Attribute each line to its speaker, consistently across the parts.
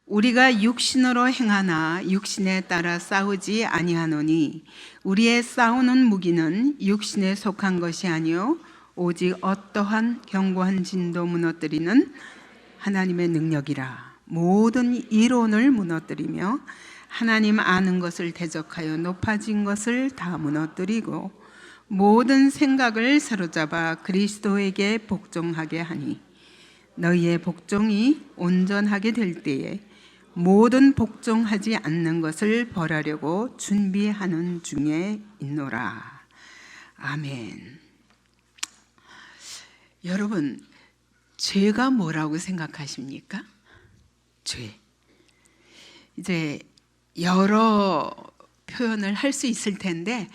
Speaker 1: 우리가 육신으로 행하나 육신에 따라 싸우지 아니하노니 우리의 싸우는 무기는 육신에 속한 것이 아니요 오직 어떠한 견고한 진도 무너뜨리는 하나님의 능력이라. 모든 이론을 무너뜨리며 하나님 아는 것을 대적하여 높아진 것을 다 무너뜨리고 모든 생각을 사로잡아 그리스도에게 복종하게 하니 너희의 복종이 온전하게 될 때에 모든 복종하지 않는 것을 벌하려고 준비하는 중에 있노라. 아멘. 여러분, 죄가 뭐라고 생각하십니까? 죄. 이제 여러 표현을 할 수 있을 텐데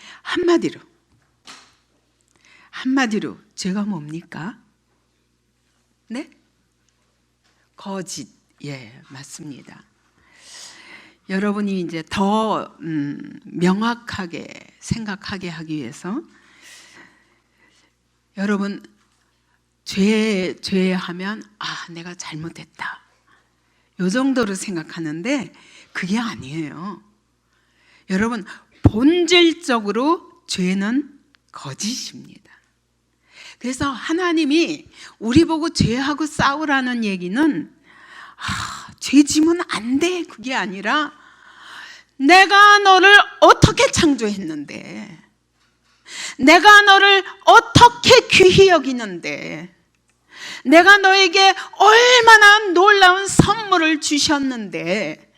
Speaker 1: 한마디로 죄가 뭡니까? 네? 거짓. 예, 맞습니다. 여러분이 이제 더 명확하게 생각하게 하기 위해서 여러분 죄하면 내가 잘못했다 이 정도로 생각하는데 그게 아니에요. 여러분 본질적으로 죄는 거짓입니다. 그래서 하나님이 우리 보고 죄하고 싸우라는 얘기는 죄 지면 안 돼 그게 아니라 내가 너를 어떻게 창조했는데, 내가 너를 어떻게 귀히 여기는데, 내가 너에게 얼마나 놀라운 선물을 주셨는데,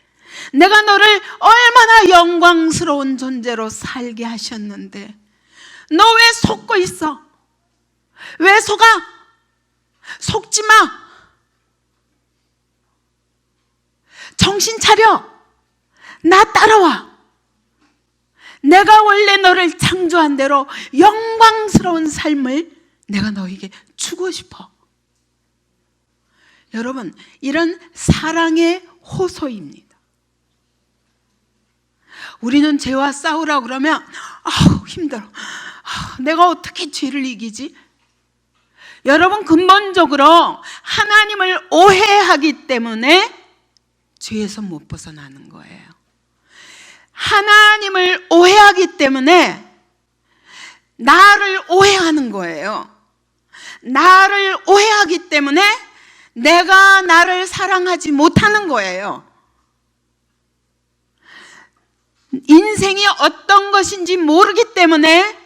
Speaker 1: 내가 너를 얼마나 영광스러운 존재로 살게 하셨는데 너 왜 속고 있어? 왜 속아? 속지 마. 정신 차려. 나 따라와. 내가 원래 너를 창조한 대로 영광스러운 삶을 내가 너에게 주고 싶어. 여러분, 이런 사랑의 호소입니다. 우리는 죄와 싸우라고 그러면 힘들어. 내가 어떻게 죄를 이기지? 여러분, 근본적으로 하나님을 오해하기 때문에 죄에서 못 벗어나는 거예요. 하나님을 오해하기 때문에 나를 오해하는 거예요. 나를 오해하기 때문에 내가 나를 사랑하지 못하는 거예요. 인생이 어떤 것인지 모르기 때문에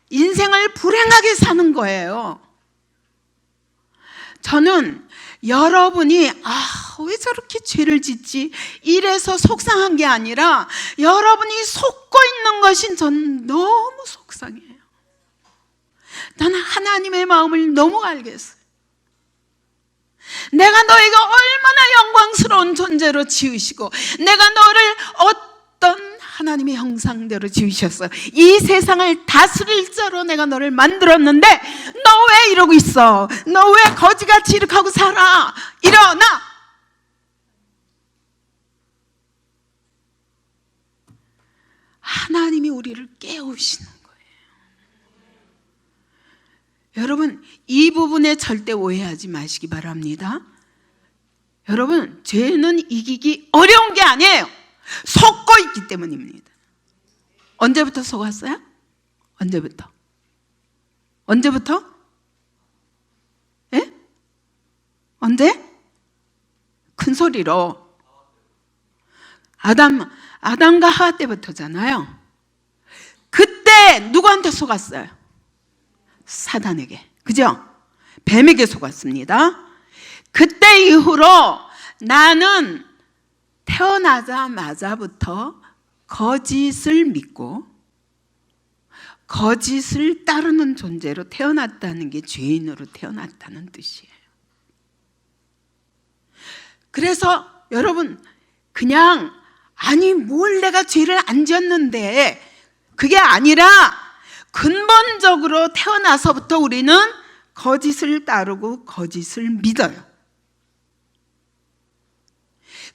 Speaker 1: 인생을 불행하게 사는 거예요. 저는 여러분이 왜 저렇게 죄를 짓지? 이래서 속상한 게 아니라 여러분이 속고 있는 것이 전 너무 속상해요. 나는 하나님의 마음을 너무 알겠어요. 내가 너에게 얼마나 영광스러운 존재로 지으시고 내가 너를 어떤 하나님의 형상대로 지으셨어요. 이 세상을 다스릴 자로 내가 너를 만들었는데 너 왜 이러고 있어? 너 왜 거지같이 이렇게 하고 살아? 일어나! 하나님이 우리를 깨우시는 거예요. 여러분, 이 부분에 절대 오해하지 마시기 바랍니다. 여러분, 죄는 이기기 어려운 게 아니에요. 속고 있기 때문입니다. 언제부터 속았어요? 언제부터? 예? 언제? 큰 소리로. 아담과 하와 때부터잖아요. 그때 누구한테 속았어요? 사단에게. 그죠? 뱀에게 속았습니다. 그때 이후로 나는 태어나자마자부터 거짓을 믿고 거짓을 따르는 존재로 태어났다는 게 죄인으로 태어났다는 뜻이에요. 그래서 여러분, 그냥 뭘 내가 죄를 안 지었는데 그게 아니라 근본적으로 태어나서부터 우리는 거짓을 따르고 거짓을 믿어요.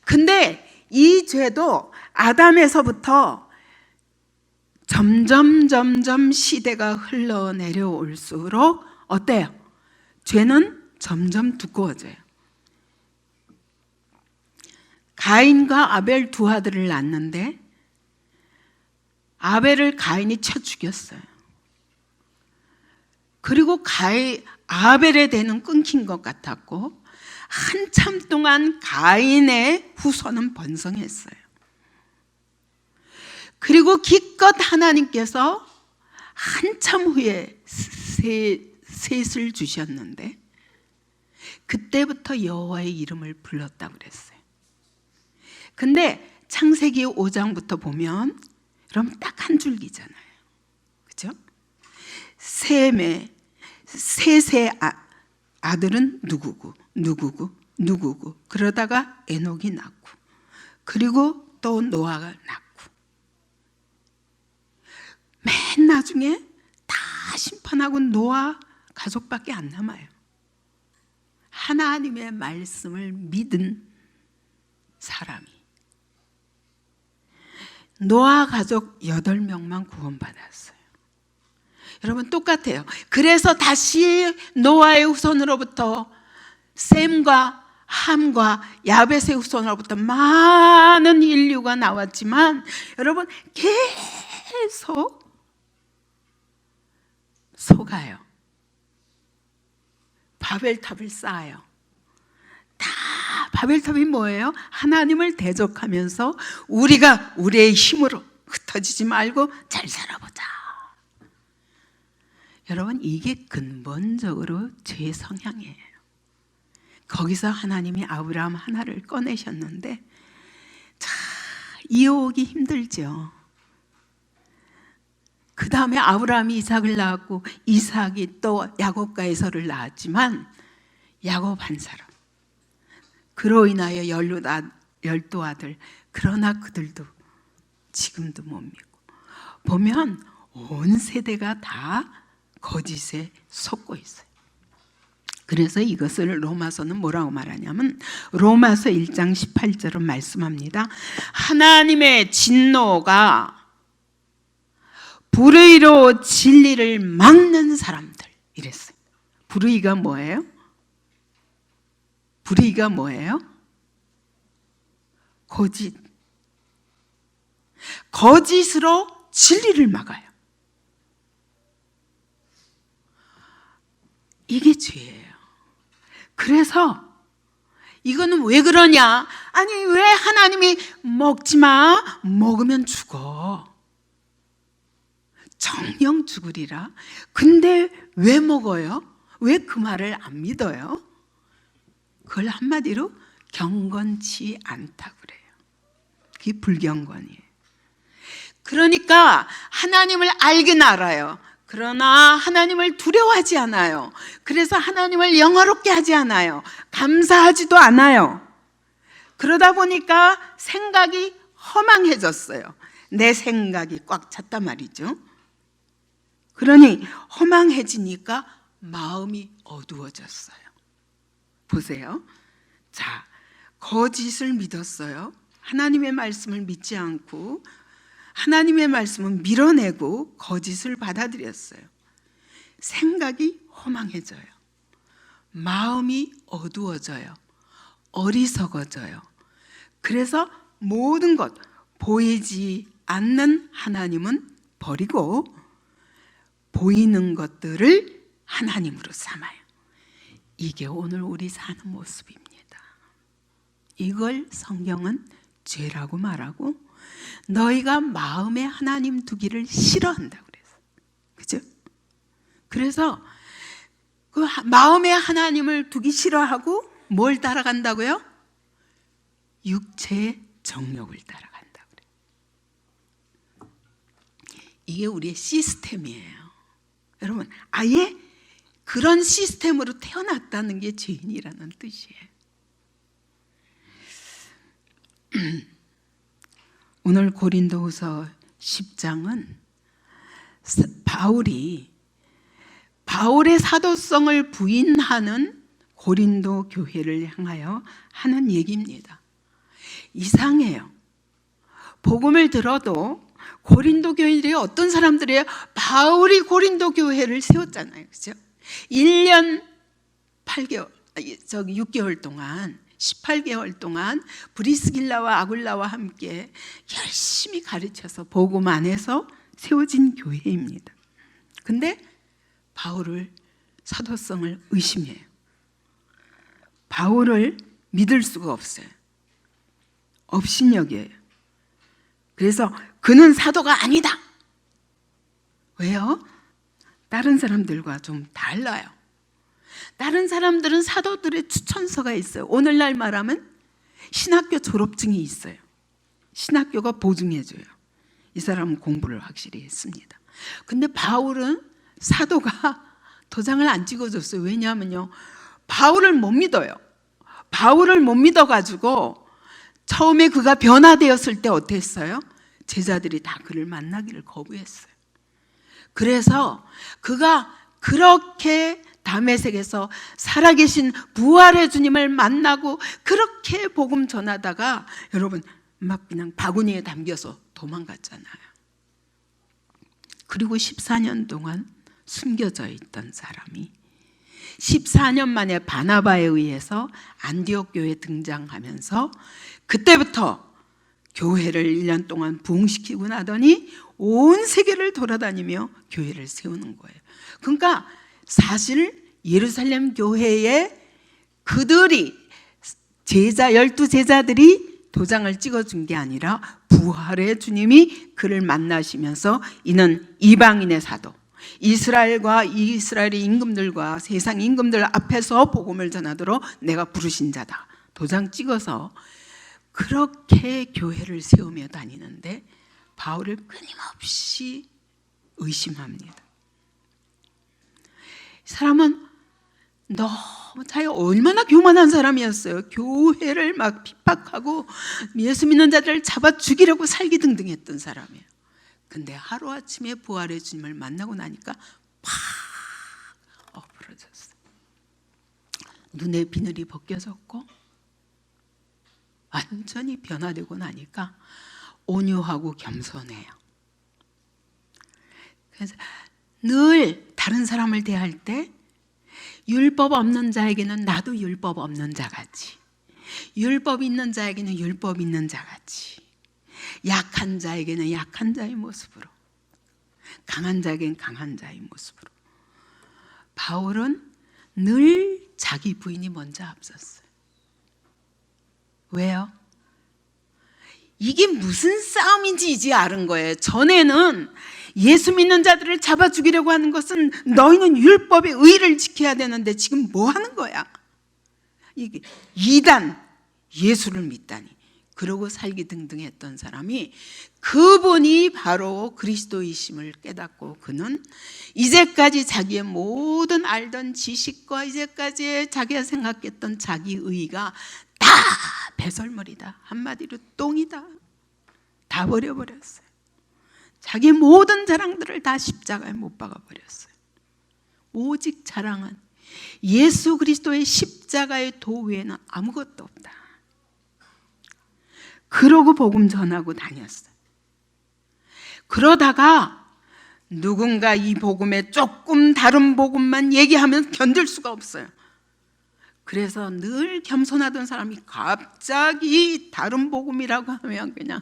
Speaker 1: 근데 이 죄도 아담에서부터 점점 시대가 흘러내려올수록 어때요? 죄는 점점 두꺼워져요. 가인과 아벨 두 아들을 낳는데 아벨을 가인이 쳐 죽였어요. 그리고 아벨의 대는 끊긴 것 같았고 한참 동안 가인의 후손은 번성했어요. 그리고 기껏 하나님께서 한참 후에 셋을 주셨는데 그때부터 여호와의 이름을 불렀다고 그랬어요. 근데 창세기 5장부터 보면 여러분 딱 한 줄기잖아요. 그죠? 셋의 아들은 누구고 그러다가 에녹이 낳고 그리고 또 노아가 낳고 맨 나중에 다 심판하고 노아 가족밖에 안 남아요. 하나님의 말씀을 믿은 사람이. 노아 가족 8명만 구원받았어요. 여러분 똑같아요. 그래서 다시 노아의 후손으로부터 셈과 함과 야벳의 후손으로부터 많은 인류가 나왔지만 여러분 계속 속아요. 바벨탑을 쌓아요. 다 바벨탑이 뭐예요? 하나님을 대적하면서 우리가 우리의 힘으로 흩어지지 말고 잘 살아보자. 여러분 이게 근본적으로 죄의 성향이에요. 거기서 하나님이 아브라함 하나를 꺼내셨는데 자, 이어오기 힘들죠. 그 다음에 아브라함이 이삭을 낳았고 이삭이 또 야곱과 에서를 낳았지만 야곱 한 사람, 그로 인하여 12 아들, 그러나 그들도 지금도 못 믿고 보면 온 세대가 다 거짓에 속고 있어요. 그래서 이것을 로마서는 뭐라고 말하냐면 로마서 1장 18절은 말씀합니다. 하나님의 진노가 불의로 진리를 막는 사람들 이랬어요. 불의가 뭐예요? 불의가 뭐예요? 거짓으로 진리를 막아요. 이게 죄예요. 그래서 이거는 왜 그러냐? 아니 왜 하나님이 먹지 마, 먹으면 죽어, 정령 죽으리라. 근데 왜 먹어요? 왜 그 말을 안 믿어요? 그걸 한마디로 경건치 않다고 그래요. 그게 불경건이에요. 그러니까 하나님을 알긴 알아요. 그러나 하나님을 두려워하지 않아요. 그래서 하나님을 영화롭게 하지 않아요. 감사하지도 않아요. 그러다 보니까 생각이 허망해졌어요. 내 생각이 꽉 찼단 말이죠. 그러니 허망해지니까 마음이 어두워졌어요. 보세요. 자, 거짓을 믿었어요. 하나님의 말씀을 믿지 않고 하나님의 말씀은 밀어내고 거짓을 받아들였어요. 생각이 허망해져요. 마음이 어두워져요. 어리석어져요. 그래서 모든 것, 보이지 않는 하나님은 버리고 보이는 것들을 하나님으로 삼아요. 이게 오늘 우리 사는 모습입니다. 이걸 성경은 죄라고 말하고 너희가 마음에 하나님 두기를 싫어한다고 그랬어요. 그죠? 그래서 그 마음에 하나님을 두기 싫어하고 뭘 따라간다고요? 육체의 정욕을 따라간다고 그래요. 이게 우리의 시스템이에요. 여러분, 아예 그런 시스템으로 태어났다는 게 죄인이라는 뜻이에요. 오늘 고린도후서 10장은 바울의 사도성을 부인하는 고린도 교회를 향하여 하는 얘기입니다. 이상해요. 복음을 들어도 고린도 교인들이 어떤 사람들이에요? 바울이 고린도 교회를 세웠잖아요. 그죠? 1년 6개월 동안 18개월 동안 브리스길라와 아굴라와 함께 열심히 가르쳐서 복음 안에서 세워진 교회입니다. 근데 바울을 사도성을 의심해요. 바울을 믿을 수가 없어요. 업신여겨요. 그래서 그는 사도가 아니다. 왜요? 다른 사람들과 좀 달라요. 다른 사람들은 사도들의 추천서가 있어요. 오늘날 말하면 신학교 졸업증이 있어요. 신학교가 보증해줘요. 이 사람은 공부를 확실히 했습니다. 근데 바울은 사도가 도장을 안 찍어줬어요. 왜냐하면요, 바울을 못 믿어요. 바울을 못 믿어가지고 처음에 그가 변화되었을 때 어땠어요? 제자들이 다 그를 만나기를 거부했어요. 그래서 그가 그렇게 다메섹에서 살아계신 부활의 주님을 만나고 그렇게 복음 전하다가 여러분 막 그냥 바구니에 담겨서 도망갔잖아요. 그리고 14년 동안 숨겨져 있던 사람이 14년 만에 바나바에 의해서 안디옥 교회에 등장하면서 그때부터 교회를 1년 동안 부흥시키고 나더니 온 세계를 돌아다니며 교회를 세우는 거예요. 그러니까 사실 예루살렘 교회에 그들이 제자 12제자들이 도장을 찍어준 게 아니라 부활의 주님이 그를 만나시면서 이는 이방인의 사도, 이스라엘과 이스라엘의 임금들과 세상 임금들 앞에서 복음을 전하도록 내가 부르신 자다. 도장 찍어서 그렇게 교회를 세우며 다니는데 바울을 끊임없이 의심합니다. 이 사람은 너무 자기가 얼마나 교만한 사람이었어요. 교회를 막 핍박하고 예수 믿는 자들을 잡아 죽이려고 살기등등했던 사람이에요. 근데 하루아침에 부활의 주님을 만나고 나니까 팍 엎어졌어요. 눈에 비늘이 벗겨졌고 완전히 변화되고 나니까 온유하고 겸손해요. 그래서 늘 다른 사람을 대할 때 율법 없는 자에게는 나도 율법 없는 자같이, 율법 있는 자에게는 율법 있는 자같이, 약한 자에게는 약한 자의 모습으로, 강한 자에게는 강한 자의 모습으로. 바울은 늘 자기 부인이 먼저 앞섰어요. 왜요? 이게 무슨 싸움인지 이제 알은 거예요. 전에는 예수 믿는 자들을 잡아 죽이려고 하는 것은 너희는 율법의 의를 지켜야 되는데 지금 뭐 하는 거야? 이게 이단 예수를 믿다니 그러고 살기 등등했던 사람이 그분이 바로 그리스도이심을 깨닫고 그는 이제까지 자기의 모든 알던 지식과 이제까지 자기가 생각했던 자기 의가 다 배설물이다. 한마디로 똥이다. 다 버려버렸어요. 자기 모든 자랑들을 다 십자가에 못 박아버렸어요. 오직 자랑은 예수 그리스도의 십자가의 도 외에는 아무것도 없다. 그러고 복음 전하고 다녔어요. 그러다가 누군가 이 복음에 조금 다른 복음만 얘기하면 견딜 수가 없어요. 그래서 늘 겸손하던 사람이 갑자기 다른 복음이라고 하면 그냥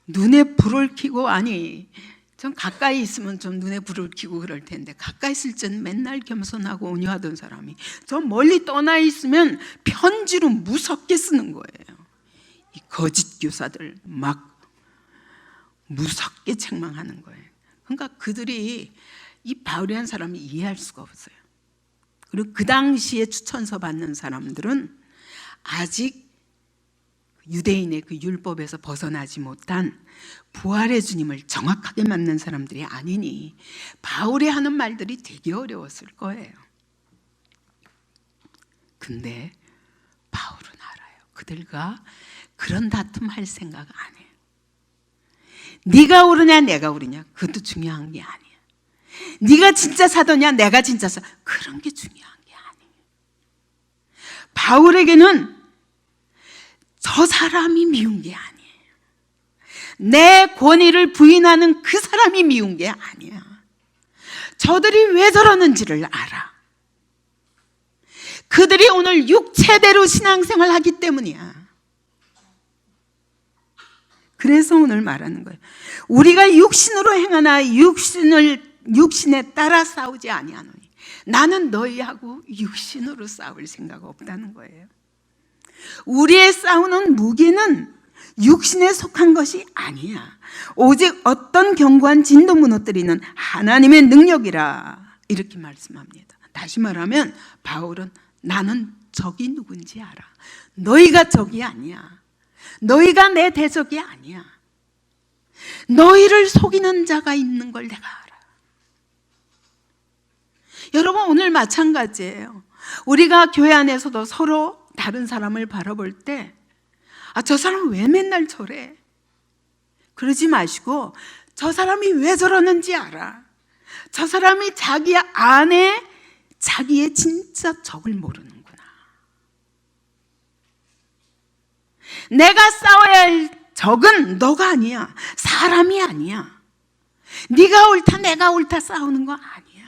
Speaker 1: 눈에 불을 켜고, 아니 좀 가까이 있으면 좀 눈에 불을 켜고 그럴 텐데 가까이 있을 때는 맨날 겸손하고 온유하던 사람이 좀 멀리 떠나 있으면 편지로 무섭게 쓰는 거예요. 이 거짓 교사들 막 무섭게 책망하는 거예요. 그러니까 그들이 이 바울이라는 사람을 이해할 수가 없어요. 그리고 그 당시에 추천서 받는 사람들은 아직 유대인의 그 율법에서 벗어나지 못한 부활의 주님을 정확하게 맞는 사람들이 아니니 바울이 하는 말들이 되게 어려웠을 거예요. 근데 바울은 알아요. 그들과 그런 다툼 할 생각 안 해요. 네가 옳으냐 내가 옳으냐 그것도 중요한 게 아니에요. 네가 진짜 사도냐 내가 진짜 사도, 그런 게 중요한 게 아니에요. 바울에게는 저 사람이 미운 게 아니에요. 내 권위를 부인하는 그 사람이 미운 게 아니야. 저들이 왜 저러는지를 알아. 그들이 오늘 육체대로 신앙생활을 하기 때문이야. 그래서 오늘 말하는 거예요. 우리가 육신으로 행하나 육신에 따라 싸우지 아니하노니 나는 너희하고 육신으로 싸울 생각 없다는 거예요. 우리의 싸우는 무기는 육신에 속한 것이 아니야. 오직 어떤 견고한 진도 무너뜨리는 하나님의 능력이라 이렇게 말씀합니다. 다시 말하면 바울은 나는 적이 누군지 알아. 너희가 적이 아니야. 너희가 내 대적이 아니야. 너희를 속이는 자가 있는 걸 내가 알아. 여러분, 오늘 마찬가지예요. 우리가 교회 안에서도 서로 다른 사람을 바라볼 때 저 사람 왜 맨날 저래? 그러지 마시고 저 사람이 왜 저러는지 알아. 저 사람이 자기 안에 자기의 진짜 적을 모르는구나. 내가 싸워야 할 적은 너가 아니야. 사람이 아니야. 네가 옳다 내가 옳다 싸우는 거 아니야.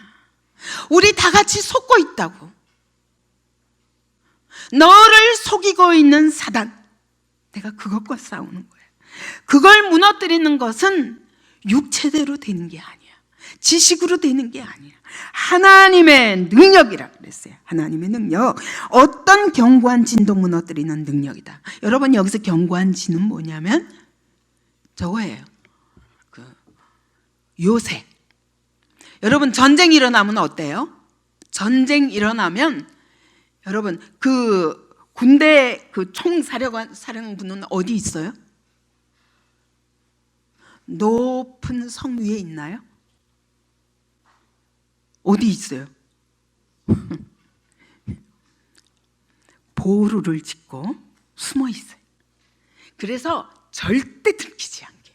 Speaker 1: 우리 다 같이 속고 있다고. 너를 속이고 있는 사단, 내가 그것과 싸우는 거예요. 그걸 무너뜨리는 것은 육체대로 되는 게 아니야. 지식으로 되는 게 아니야. 하나님의 능력이라 그랬어요. 하나님의 능력. 어떤 견고한 진도 무너뜨리는 능력이다. 여러분, 여기서 견고한 진은 뭐냐면 저거예요. 요새. 여러분, 전쟁 일어나면 어때요? 전쟁 일어나면 여러분, 군대 총사령부는 어디 있어요? 높은 성 위에 있나요? 어디 있어요? 보루를 짓고 숨어 있어요. 그래서 절대 들키지 않게.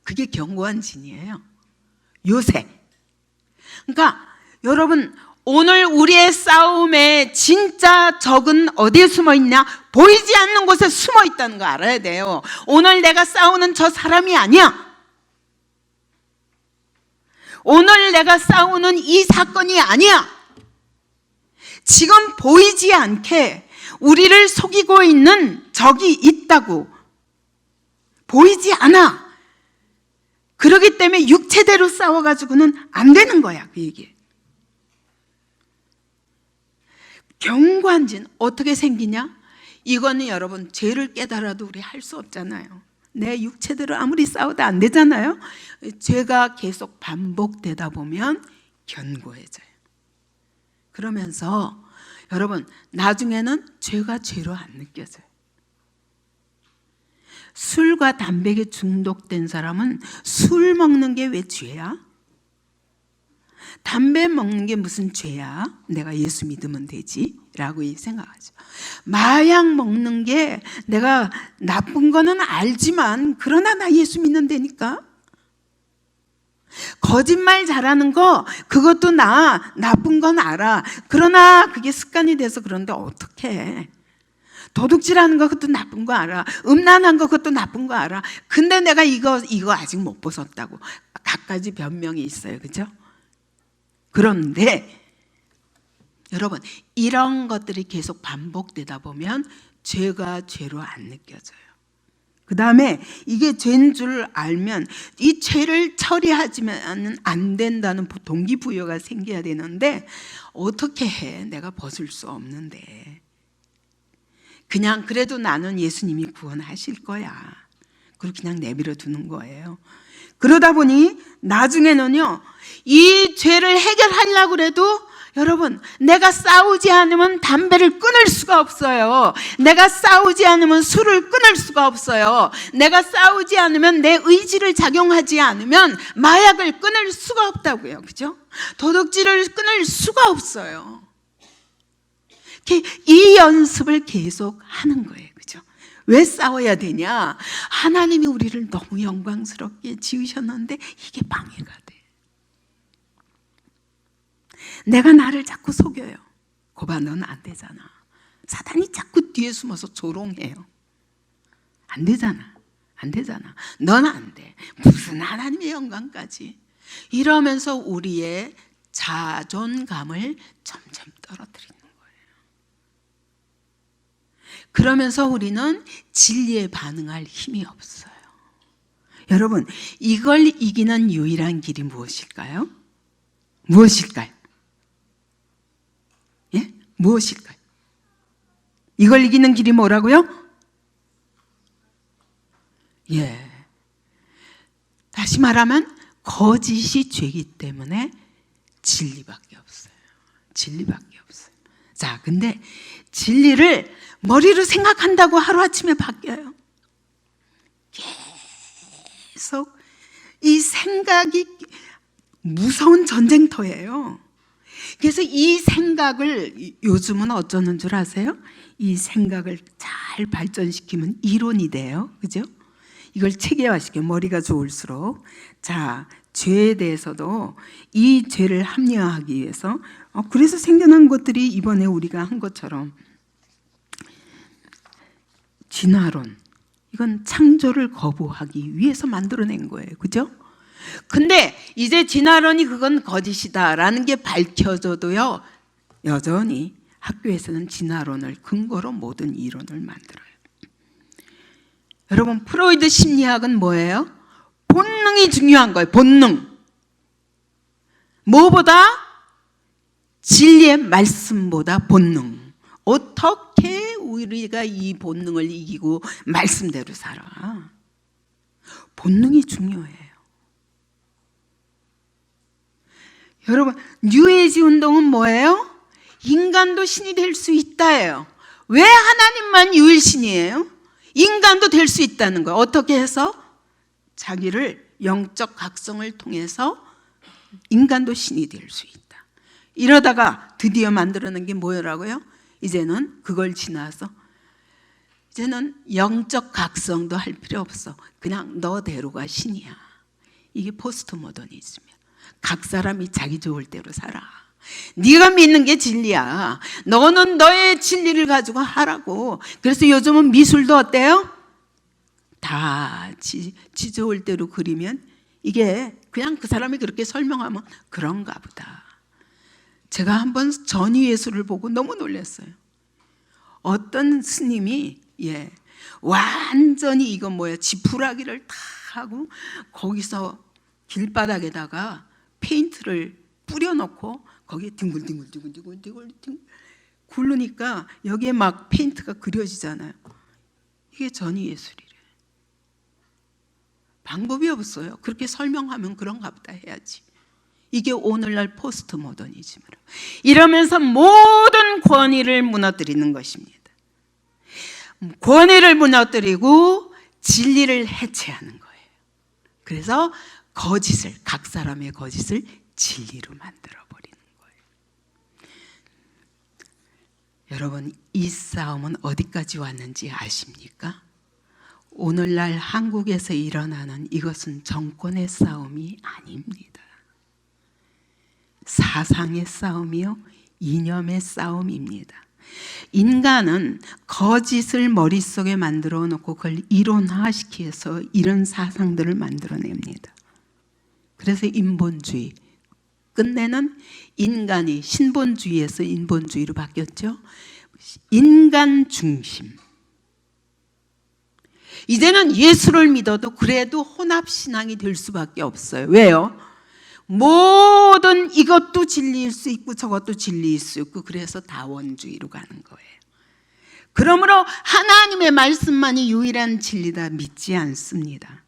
Speaker 1: 그게 견고한 진이에요. 요새. 그러니까 여러분, 오늘 우리의 싸움에 진짜 적은 어디에 숨어 있냐? 보이지 않는 곳에 숨어 있다는 거 알아야 돼요. 오늘 내가 싸우는 저 사람이 아니야. 오늘 내가 싸우는 이 사건이 아니야. 지금 보이지 않게 우리를 속이고 있는 적이 있다고. 보이지 않아. 그렇기 때문에 육체대로 싸워가지고는 안 되는 거야, 그 얘기. 견고한 진 어떻게 생기냐? 이거는 여러분 죄를 깨달아도 우리 할 수 없잖아요. 내 육체대로 아무리 싸워도 안 되잖아요. 죄가 계속 반복되다 보면 견고해져요. 그러면서 여러분 나중에는 죄가 죄로 안 느껴져요. 술과 담배에 중독된 사람은 술 먹는 게 왜 죄야? 담배 먹는 게 무슨 죄야? 내가 예수 믿으면 되지 라고 생각하죠. 마약 먹는 게 내가 나쁜 거는 알지만 그러나 나 예수 믿는다니까. 거짓말 잘하는 거 그것도 나 나쁜 건 알아. 그러나 그게 습관이 돼서 그런데 어떡해. 도둑질하는 거 그것도 나쁜 거 알아. 음란한 거 그것도 나쁜 거 알아. 근데 내가 이거 아직 못 벗었다고. 갖가지 변명이 있어요. 그죠? 그런데 여러분 이런 것들이 계속 반복되다 보면 죄가 죄로 안 느껴져요. 그 다음에 이게 죄인 줄 알면 이 죄를 처리하지만 안 된다는 동기부여가 생겨야 되는데 어떻게 해? 내가 벗을 수 없는데 그냥 그래도 나는 예수님이 구원하실 거야. 그리고 그냥 내버려 두는 거예요. 그러다 보니 나중에는요 이 죄를 해결하려고 해도 여러분 내가 싸우지 않으면 담배를 끊을 수가 없어요. 내가 싸우지 않으면 술을 끊을 수가 없어요. 내가 싸우지 않으면 내 의지를 작용하지 않으면 마약을 끊을 수가 없다고요. 그죠? 도둑질을 끊을 수가 없어요. 이 연습을 계속 하는 거예요. 그죠? 왜 싸워야 되냐? 하나님이 우리를 너무 영광스럽게 지으셨는데 이게 방해가 돼. 내가 나를 자꾸 속여요. 거봐, 너는 안 되잖아. 사단이 자꾸 뒤에 숨어서 조롱해요. 안 되잖아. 안 되잖아. 넌 안 돼. 무슨 하나님의 영광까지. 이러면서 우리의 자존감을 점점 떨어뜨리는 거예요. 그러면서 우리는 진리에 반응할 힘이 없어요. 여러분, 이걸 이기는 유일한 길이 무엇일까요? 무엇일까요? 예? 무엇일까요? 이걸 이기는 길이 뭐라고요? 예. 다시 말하면 거짓이 죄이기 때문에 진리밖에 없어요. 진리밖에 없어요. 자, 근데 진리를 머리로 생각한다고 하루아침에 바뀌어요. 계속 이 생각이 무서운 전쟁터예요. 그래서 이 생각을 요즘은 어쩌는 줄 아세요? 이 생각을 잘 발전시키면 이론이 돼요. 그죠? 이걸 체계화시켜 머리가 좋을수록. 자, 죄에 대해서도 이 죄를 합리화하기 위해서 그래서 생겨난 것들이 이번에 우리가 한 것처럼 진화론, 이건 창조를 거부하기 위해서 만들어낸 거예요. 그죠? 근데 이제 진화론이 그건 거짓이다라는 게 밝혀져도요, 여전히 학교에서는 진화론을 근거로 모든 이론을 만들어요. 여러분, 프로이드 심리학은 뭐예요? 본능이 중요한 거예요. 본능. 뭐보다? 진리의 말씀보다 본능. 어떻게 우리가 이 본능을 이기고 말씀대로 살아? 본능이 중요해요. 여러분, 뉴에이지 운동은 뭐예요? 인간도 신이 될 수 있다예요. 왜 하나님만 유일신이에요? 인간도 될 수 있다는 거예요. 어떻게 해서? 자기를 영적 각성을 통해서 인간도 신이 될 수 있다. 이러다가 드디어 만들어낸 게 뭐라고요? 이제는 그걸 지나서 이제는 영적 각성도 할 필요 없어. 그냥 너대로가 신이야. 이게 포스트 모더니즘이야. 각 사람이 자기 좋을 대로 살아. 네가 믿는 게 진리야. 너는 너의 진리를 가지고 하라고. 그래서 요즘은 미술도 어때요? 다 지 좋을 대로 그리면 이게 그냥 그 사람이 그렇게 설명하면 그런가 보다. 제가 한번 전위예술을 보고 너무 놀랐어요. 어떤 스님이 완전히 이건 뭐야, 지푸라기를 다 하고 거기서 길바닥에다가 페인트를 뿌려놓고 거기에 뒹굴뒹굴 굴르니까 여기에 막 페인트가 그려지잖아요. 이게 전위예술이래. 방법이 없어요. 그렇게 설명하면 그런가 보다 해야지. 이게 오늘날 포스트 모더니즘으로 이러면서 모든 권위를 무너뜨리는 것입니다. 권위를 무너뜨리고 진리를 해체하는 거예요. 그래서 거짓을, 각 사람의 거짓을 진리로 만들어 버리는 거예요. 여러분, 이 싸움은 어디까지 왔는지 아십니까? 오늘날 한국에서 일어나는 이것은 정권의 싸움이 아닙니다. 사상의 싸움이요, 이념의 싸움입니다. 인간은 거짓을 머릿속에 만들어 놓고 그걸 이론화시켜서 이런 사상들을 만들어냅니다. 그래서 인본주의, 끝내는 인간이 신본주의에서 인본주의로 바뀌었죠. 인간 중심. 이제는 예수를 믿어도 그래도 혼합신앙이 될 수밖에 없어요. 왜요? 모든 이것도 진리일 수 있고 저것도 진리일 수 있고, 그래서 다원주의로 가는 거예요. 그러므로 하나님의 말씀만이 유일한 진리다 믿지 않습니다.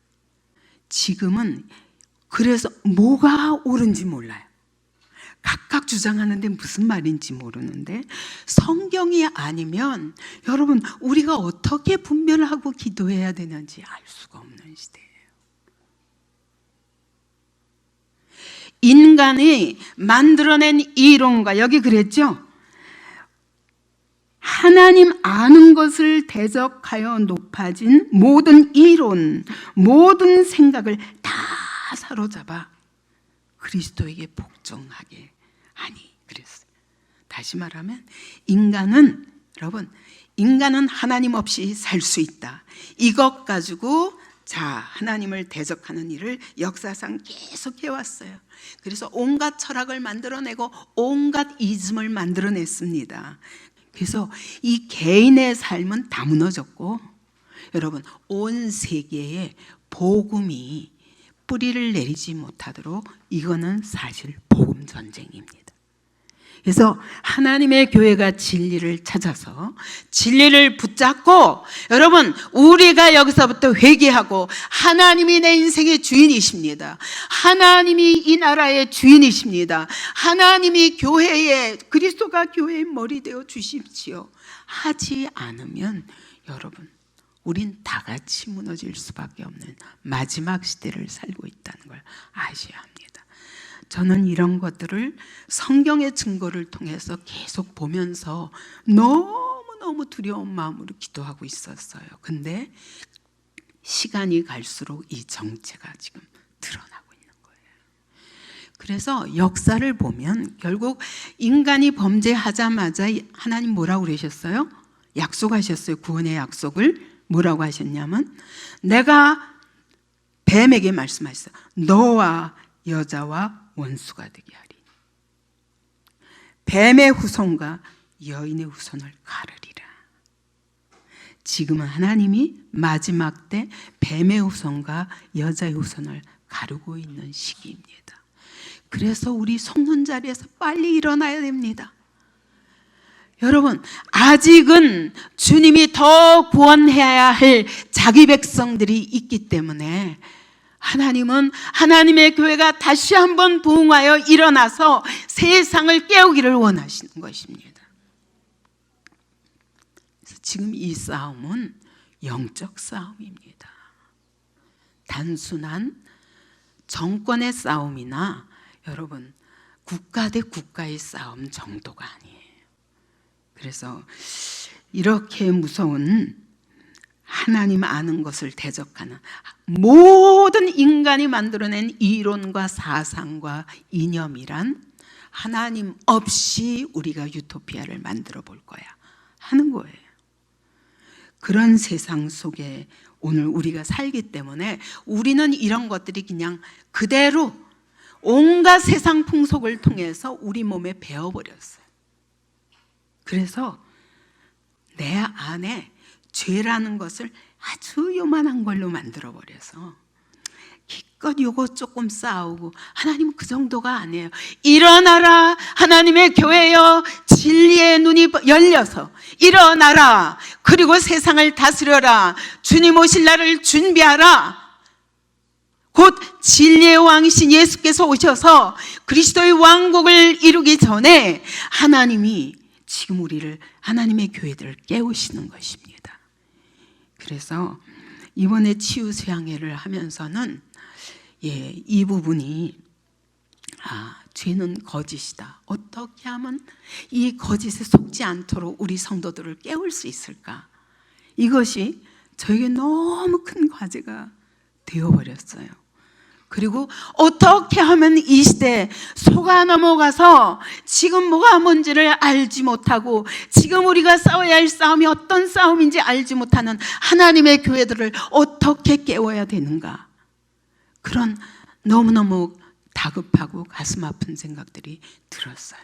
Speaker 1: 지금은 그래서 뭐가 옳은지 몰라요. 각각 주장하는데 무슨 말인지 모르는데, 성경이 아니면 여러분 우리가 어떻게 분별하고 기도해야 되는지 알 수가 없는 시대예요. 인간이 만들어낸 이론과, 여기 그랬죠? 하나님 아는 것을 대적하여 높아진 모든 이론, 모든 생각을 다 사로잡아 그리스도에게 복종하게 하니 그랬어요. 다시 말하면 인간은, 여러분, 인간은 하나님 없이 살 수 있다. 이것 가지고 하나님을 대적하는 일을 역사상 계속 해왔어요. 그래서 온갖 철학을 만들어내고 온갖 이즘을 만들어냈습니다. 그래서 이 개인의 삶은 다 무너졌고, 여러분, 온 세계에 복음이 뿌리를 내리지 못하도록 이거는 사실 복음 전쟁입니다. 그래서 하나님의 교회가 진리를 찾아서 진리를 붙잡고, 여러분, 우리가 여기서부터 회개하고, 하나님이 내 인생의 주인이십니다. 하나님이 이 나라의 주인이십니다. 하나님이 교회에, 그리스도가 교회의 머리 되어 주십시오 하지 않으면 여러분, 우린 다 같이 무너질 수밖에 없는 마지막 시대를 살고 있다는 걸 아셔야 합니다. 저는 이런 것들을 성경의 증거를 통해서 계속 보면서 너무너무 두려운 마음으로 기도하고 있었어요. 근데 시간이 갈수록 이 정체가 지금 드러나고 있는 거예요. 그래서 역사를 보면 결국 인간이 범죄하자마자 하나님 뭐라고 그러셨어요? 약속하셨어요. 구원의 약속을 뭐라고 하셨냐면, 내가 뱀에게 말씀하셨어요. 너와 여자와 원수가 되게 하리. 뱀의 후손과 여인의 후손을 가르리라. 지금은 하나님이 마지막 때 뱀의 후손과 여자의 후손을 가르고 있는 시기입니다. 그래서 우리 속는 자리에서 빨리 일어나야 됩니다. 여러분, 아직은 주님이 더 구원해야 할 자기 백성들이 있기 때문에 하나님은 하나님의 교회가 다시 한번 부흥하여 일어나서 세상을 깨우기를 원하시는 것입니다. 그래서 지금 이 싸움은 영적 싸움입니다. 단순한 정권의 싸움이나 여러분, 국가 대 국가의 싸움 정도가 아니에요. 그래서 이렇게 무서운 하나님 아는 것을 대적하는 모든 인간이 만들어낸 이론과 사상과 이념이란 하나님 없이 우리가 유토피아를 만들어 볼 거야 하는 거예요. 그런 세상 속에 오늘 우리가 살기 때문에 우리는 이런 것들이 그냥 그대로 온갖 세상 풍속을 통해서 우리 몸에 배어버렸어요. 그래서 내 안에 죄라는 것을 아주 요만한 걸로 만들어버려서 기껏 요거 조금 싸우고, 하나님은 그 정도가 아니에요. 일어나라 하나님의 교회여, 진리의 눈이 열려서 일어나라. 그리고 세상을 다스려라. 주님 오실 날을 준비하라. 곧 진리의 왕이신 예수께서 오셔서 그리스도의 왕국을 이루기 전에 하나님이 지금 우리를, 하나님의 교회들을 깨우시는 것입니다. 그래서 이번에 치유 수양회를 하면서는 이 부분이 죄는 거짓이다. 어떻게 하면 이 거짓에 속지 않도록 우리 성도들을 깨울 수 있을까? 이것이 저에게 너무 큰 과제가 되어버렸어요. 그리고 어떻게 하면 이 시대에 속아 넘어가서 지금 뭐가 뭔지를 알지 못하고, 지금 우리가 싸워야 할 싸움이 어떤 싸움인지 알지 못하는 하나님의 교회들을 어떻게 깨워야 되는가, 그런 너무너무 다급하고 가슴 아픈 생각들이 들었어요.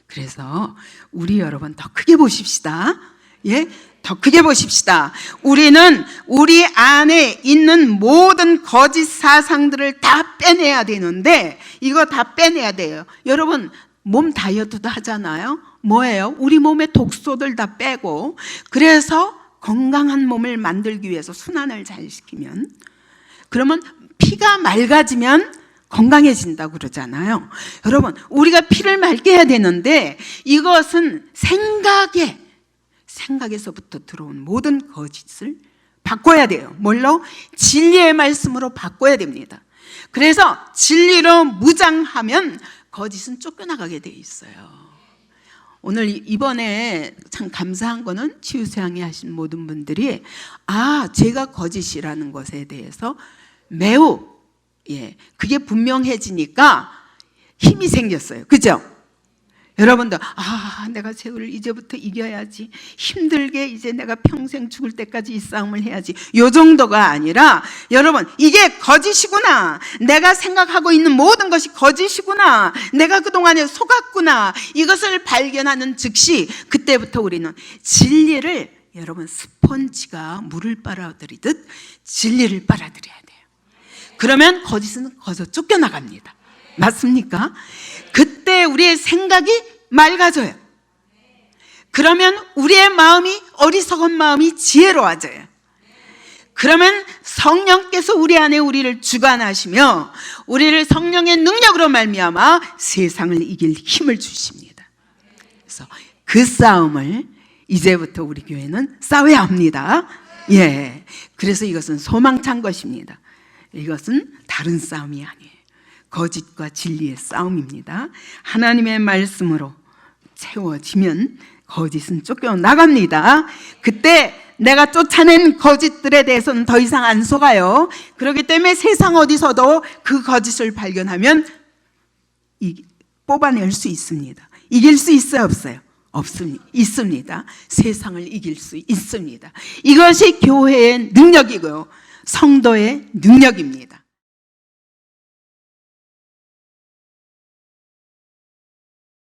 Speaker 1: 그래서 우리 여러분 더 크게 보십시다. 더 크게 보십시다. 우리는 우리 안에 있는 모든 거짓 사상들을 다 빼내야 되는데, 이거 다 빼내야 돼요. 여러분, 몸 다이어트도 하잖아요. 뭐예요? 우리 몸의 독소들 다 빼고, 그래서 건강한 몸을 만들기 위해서 순환을 잘 시키면, 그러면 피가 맑아지면 건강해진다고 그러잖아요. 여러분, 우리가 피를 맑게 해야 되는데, 이것은 생각에서부터 들어온 모든 거짓을 바꿔야 돼요. 뭘로? 진리의 말씀으로 바꿔야 됩니다. 그래서 진리로 무장하면 거짓은 쫓겨나가게 돼 있어요. 오늘 이번에 참 감사한 거는 치유수양회 하신 모든 분들이 제가 거짓이라는 것에 대해서 매우 그게 분명해지니까 힘이 생겼어요. 그죠? 여러분도 내가 세월을 이제부터 이겨야지, 힘들게 이제 내가 평생 죽을 때까지 이 싸움을 해야지, 요 정도가 아니라 여러분 이게 거짓이구나, 내가 생각하고 있는 모든 것이 거짓이구나, 내가 그동안에 속았구나, 이것을 발견하는 즉시 그때부터 우리는 진리를, 여러분 스펀지가 물을 빨아들이듯 진리를 빨아들여야 돼요. 그러면 거짓은 거기서 쫓겨나갑니다. 맞습니까? 그때 우리의 생각이 맑아져요. 그러면 우리의 마음이, 어리석은 마음이 지혜로워져요. 그러면 성령께서 우리 안에 우리를 주관하시며 우리를 성령의 능력으로 말미암아 세상을 이길 힘을 주십니다. 그래서 그 싸움을 이제부터 우리 교회는 싸워야 합니다. 예. 그래서 이것은 소망찬 것입니다. 이것은 다른 싸움이 아니에요. 거짓과 진리의 싸움입니다. 하나님의 말씀으로 채워지면 거짓은 쫓겨나갑니다. 그때 내가 쫓아낸 거짓들에 대해서는 더 이상 안 속아요. 그렇기 때문에 세상 어디서도 그 거짓을 발견하면 뽑아낼 수 있습니다. 이길 수 있어요, 없어요? 있습니다. 세상을 이길 수 있습니다. 이것이 교회의 능력이고요, 성도의 능력입니다.